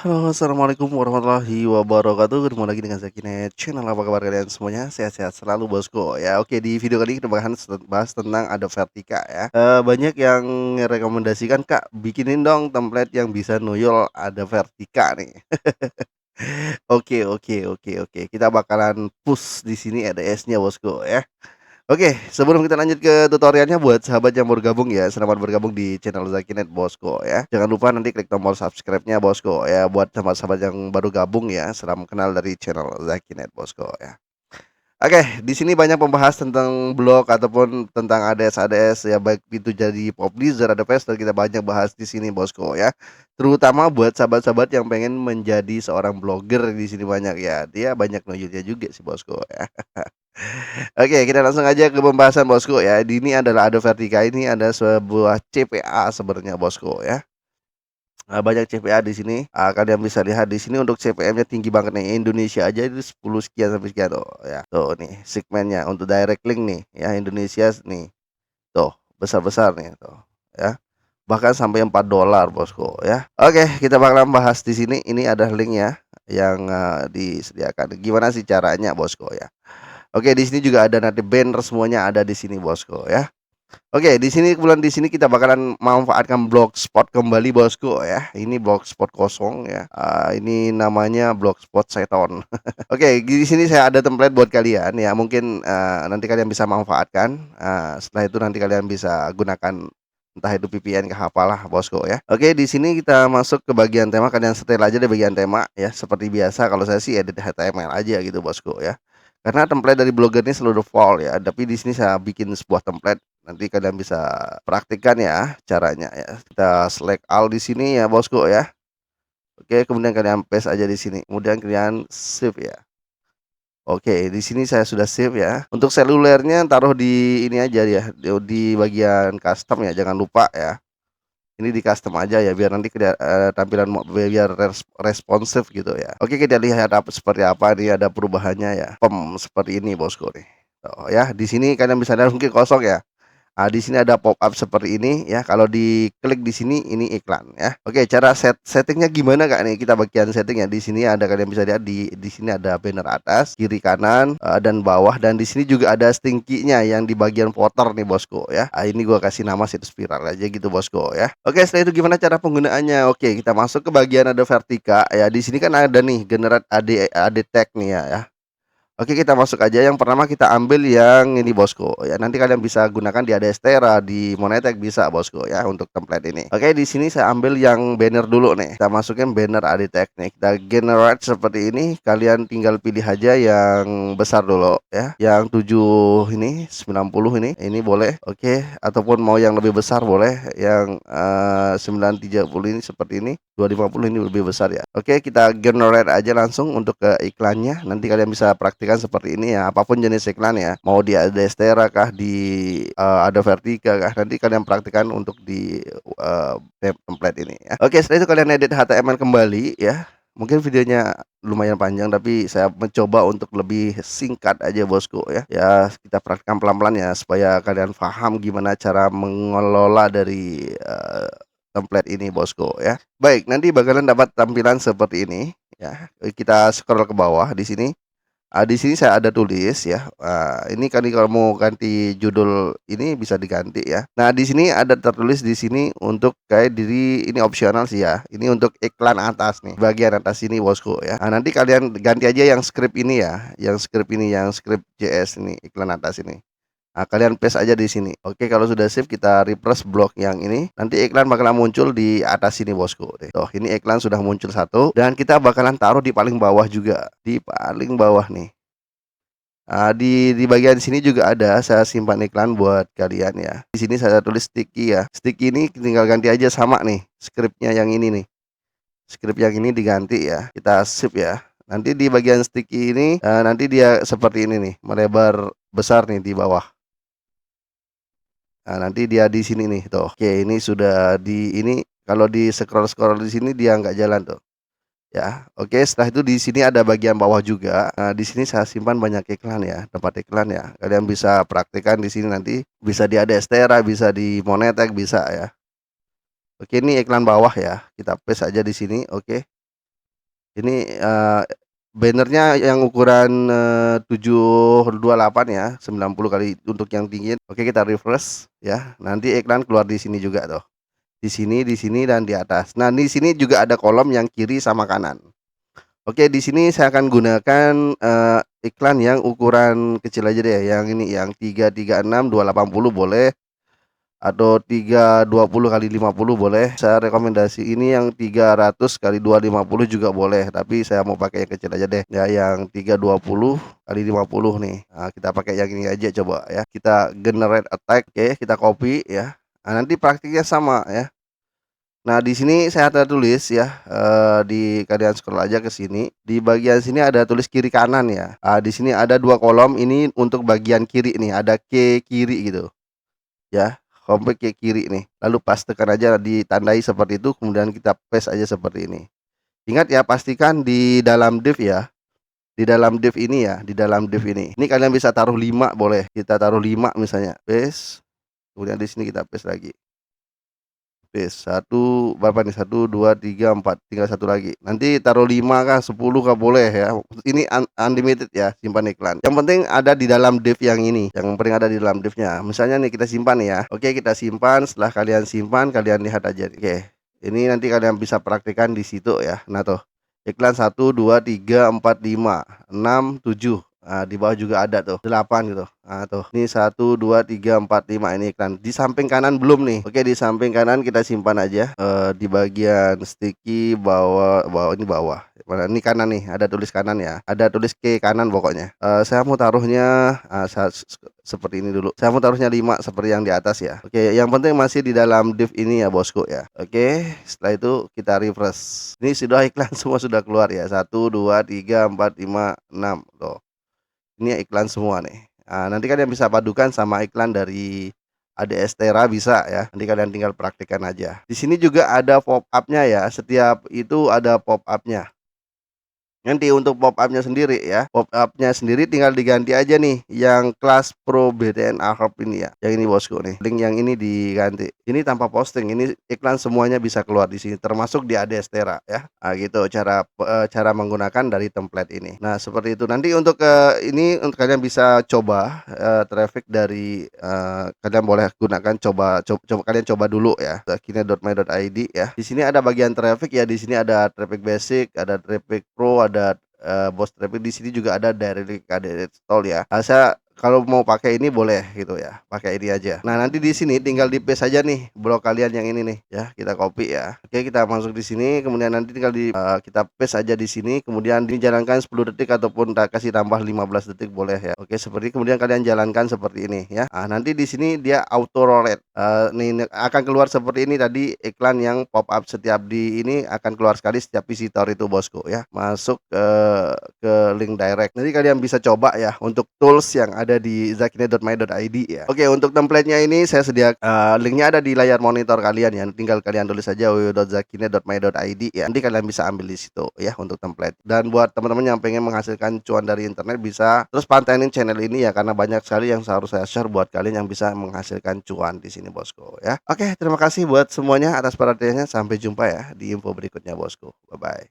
Halo, assalamualaikum warahmatullahi wabarakatuh. Ketemu lagi dengan Zakinet Channel. Apa kabar kalian semuanya? Sehat-sehat selalu bosku. Ya, oke, di video kali ini kita bahas tentang Adobe Vertica ya. Banyak yang rekomendasikan Kak, bikinin dong template yang bisa nuyul Adobe Vertica nih. Oke. Kita bakalan push di sini ADS-nya bosku ya. Oke, sebelum kita lanjut ke tutorialnya, buat sahabat yang baru gabung ya, selamat bergabung di channel Zakinet bosku ya. Jangan lupa nanti klik tombol subscribe-nya bosku ya, buat sahabat-sahabat yang baru gabung ya, salam kenal dari channel Zakinet bosku ya. Oke, di sini banyak membahas tentang blog ataupun tentang ADS ya, baik itu jadi publisher, ada investor, kita banyak bahas di sini bosku ya. Terutama buat sahabat-sahabat yang pengen menjadi seorang blogger, di sini banyak ya. Dia banyak nunjuknya juga sih bosku ya. Oke, kita langsung aja ke pembahasan bosku ya. Ini adalah Adobe Vertica, ini ada sebuah CPA sebenarnya bosku ya. Banyak CPA di sini. Kalian bisa lihat di sini untuk CPM-nya tinggi banget nih. Indonesia aja itu 10 sekian sampai sekian tuh ya. Tuh nih segmennya untuk direct link nih ya, Indonesia nih. Tuh, besar-besar nih tuh ya. Bahkan sampai $4 bosku ya. Oke, kita bakalan bahas di sini. Ini ada linknya yang disediakan. Gimana sih caranya bosku ya? Oke, di sini juga ada nanti banner, semuanya ada di sini bosku ya. Oke, di sini kebetulan di sini kita bakalan memanfaatkan blogspot kembali bosku ya. Ini blogspot kosong ya. Ini namanya blogspot Seton. Oke, di sini saya ada template buat kalian ya. Mungkin nanti kalian bisa manfaatkan. Setelah itu nanti kalian bisa gunakan entah itu VPN ke apalah bosku ya. Oke, di sini kita masuk ke bagian tema. Kalian setel aja di bagian tema ya. Seperti biasa, kalau saya sih edit HTML aja gitu bosku ya. Karena template dari Blogger ini selalu default ya. Tapi di sini saya bikin sebuah template. Nanti kalian bisa praktikkan ya caranya ya. Kita select all di sini ya bosku ya. Oke, kemudian kalian paste aja di sini. Kemudian kalian save ya. Oke, di sini saya sudah save ya. Untuk selulernya taruh di ini aja ya, di bagian custom ya. Jangan lupa ya. Ini di custom aja ya, biar nanti tampilan biar responsif gitu ya. Oke, kita lihat seperti apa nih, ada perubahannya ya. Seperti ini bosku nih. Oh ya, di sini kalian bisa lihat mungkin kosong ya. Di sini ada pop up seperti ini ya. Kalau diklik di sini ini iklan ya. Oke, cara settingnya gimana Kak nih? Kita bagian setting ya. Di sini ada, kalian bisa lihat di sini ada banner atas, kiri kanan, dan bawah, dan di sini juga ada stinky-nya yang di bagian footer nih bosku ya. Ini gua kasih nama situs viral aja gitu bosku ya. Oke, setelah itu gimana cara penggunaannya? Oke, kita masuk ke bagian ada Vertica ya. Di sini kan ada nih generate AD tag nih ya. Oke, kita masuk aja. Yang pertama kita ambil yang ini bosku ya. Nanti kalian bisa gunakan di Adestera, di Monetek bisa bosku ya untuk template ini. Oke, di sini saya ambil yang banner dulu nih. Kita masukin banner AD Tag nih. Kita generate seperti ini. Kalian tinggal pilih aja yang besar dulu ya. Yang 7 ini, 90 ini. Ini boleh. Oke, ataupun mau yang lebih besar boleh. Yang 930 ini seperti ini. 250 ini lebih besar ya. Oke, kita generate aja langsung untuk ke iklannya. Nanti kalian bisa praktikkan seperti ini ya, apapun jenis iklan ya. Mau di Adestera kah, di Adobe Vertica kah, nanti kalian praktikkan untuk di template ini ya. Oke, setelah itu kalian edit HTML kembali ya. Mungkin videonya lumayan panjang, tapi saya mencoba untuk lebih singkat aja bosku ya. Ya, kita praktikkan pelan-pelan ya supaya kalian paham gimana cara mengelola dari template ini bosku ya. Baik, nanti bakalan dapat tampilan seperti ini ya. Kita scroll ke bawah di sini. Di sini saya ada tulis ya. Ini kan kalau mau ganti judul ini bisa diganti ya. Nah, di sini ada tertulis di sini untuk kayak diri ini opsional sih ya. Ini untuk iklan atas nih, bagian atas ini bosku ya. Nanti kalian ganti aja yang script ini ya, yang script JS ini, iklan atas ini. Kalian paste aja di sini. Oke, kalau sudah save kita refresh blog yang ini. Nanti iklan bakalan muncul di atas sini bosku. Tuh, ini iklan sudah muncul satu, dan kita bakalan taruh di paling bawah juga. Di paling bawah nih. Di bagian sini juga ada saya simpan iklan buat kalian ya. Di sini saya tulis sticky ya. Sticky ini tinggal ganti aja sama nih scriptnya yang ini nih. Script yang ini diganti ya. Kita save ya. Nanti di bagian sticky ini nanti dia seperti ini nih, melebar besar nih di bawah. Nanti dia di sini nih tuh. Oke, ini sudah di ini, kalau di scroll-scroll di sini dia nggak jalan tuh. Ya, oke, setelah itu di sini ada bagian bawah juga. Di sini saya simpan banyak iklan ya, tempat iklan ya. Kalian bisa praktikkan di sini nanti, bisa di Adestera, bisa di Monetek bisa ya. Oke, ini iklan bawah ya. Kita paste aja di sini, oke. Ini, banner-nya yang ukuran, 728 ya, 90 kali untuk yang tinggi. Oke, kita refresh ya, nanti iklan keluar di sini juga tuh. Di sini, dan di atas. Nah, di sini juga ada kolom yang kiri sama kanan. Oke, di sini saya akan gunakan, iklan yang ukuran kecil aja deh, yang ini, yang 336 280 boleh, atau 320 kali 50 boleh. Saya rekomendasi ini yang 300 kali 250 juga boleh, tapi saya mau pakai yang kecil aja deh, ya yang 320 kali 50 nih. Nah, kita pakai yang ini aja coba ya. Kita generate attack, oke, kita copy ya. Nah, nanti praktiknya sama ya. Nah, di sini saya ada tulis ya, di kalian scroll aja ke sini, di bagian sini ada tulis kiri kanan ya. Di sini ada 2 kolom, ini untuk bagian kiri nih, ada ke kiri gitu ya, home ke kiri nih. Lalu pastekan aja, ditandai seperti itu, kemudian kita paste aja seperti ini. Ingat ya, pastikan di dalam div ya, di dalam div ini ya, di dalam div ini. Ini kalian bisa taruh 5 boleh, kita taruh 5 misalnya, paste, kemudian di sini kita paste lagi. Paste, 1 berapa nih, 1, 2, 3, 4, tinggal 1 lagi. Nanti taruh 5 kah, 10 kah, boleh ya. Ini unlimited ya, simpan iklan. Yang penting ada di dalam div yang ini, yang penting ada di dalam divnya. Misalnya nih kita simpan ya. Oke, kita simpan, setelah kalian simpan, kalian lihat aja. Oke, ini nanti kalian bisa praktikkan di situ ya. Nah tuh, iklan 1, 2, 3, 4, 5, 6, 7. Nah, di bawah juga ada tuh 8 gitu. Nah, tuh. Ini 1, 2, 3, 4, 5 ini iklan. Di samping kanan belum nih. Oke, di samping kanan kita simpan aja. Di bagian sticky bawah, ini bawah. Mana ini kanan nih, ada tulis kanan ya. Ada tulis ke kanan pokoknya. Saya mau taruhnya seperti ini dulu. Saya mau taruhnya 5 seperti yang di atas ya. Oke, yang penting masih di dalam div ini ya, bosku ya. Oke, setelah itu kita refresh. Ini sudah iklan semua sudah keluar ya. 1, 2, 3, 4, 5, 6 tuh. Ini iklan semua nih. Nanti kalian bisa padukan sama iklan dari ADS Tera bisa ya. Nanti kalian tinggal praktikkan aja. Di sini juga ada pop up-nya ya. Setiap itu ada pop up-nya. Nanti untuk pop up-nya sendiri ya, pop up-nya sendiri tinggal diganti aja nih yang kelas Pro BTN Ahop ini ya. Yang ini bosku nih. Link yang ini diganti. Ini tanpa posting, ini iklan semuanya bisa keluar di sini termasuk di ADS Tera ya. Gitu cara menggunakan dari template ini. Nah, seperti itu. Nanti untuk ini untuk kalian bisa coba traffic dari kalian boleh gunakan coba kalian coba dulu ya. Kine.my.id ya. Di sini ada bagian traffic ya, di sini ada traffic basic, ada traffic pro, ada bos traffic. Di sini juga ada direct install ya. Saya kalau mau pakai ini boleh gitu ya, pakai ini aja. Nah, nanti di sini tinggal di paste aja nih blok kalian yang ini nih ya, kita copy ya. Oke, kita masuk di sini, kemudian nanti tinggal kita paste aja di sini, kemudian dijalankan 10 detik ataupun kasih tambah 15 detik boleh ya. Oke, seperti kemudian kalian jalankan seperti ini ya. Nanti di sini dia auto roulette. Nih akan keluar seperti ini tadi iklan yang pop up setiap di ini akan keluar sekali setiap visitor itu bosku ya. Masuk ke link direct. Nanti kalian bisa coba ya untuk tools yang ada di zakine.my.id ya. Oke, untuk template-nya ini saya linknya ada di layar monitor kalian ya. Tinggal kalian tulis saja www.zakine.my.id ya. Nanti kalian bisa ambil di situ ya untuk template. Dan buat teman-teman yang pengen menghasilkan cuan dari internet bisa terus pantengin channel ini ya, karena banyak sekali yang harus saya share buat kalian yang bisa menghasilkan cuan di sini bosku ya. Oke, terima kasih buat semuanya atas perhatiannya. Sampai jumpa ya di info berikutnya bosku. Bye bye.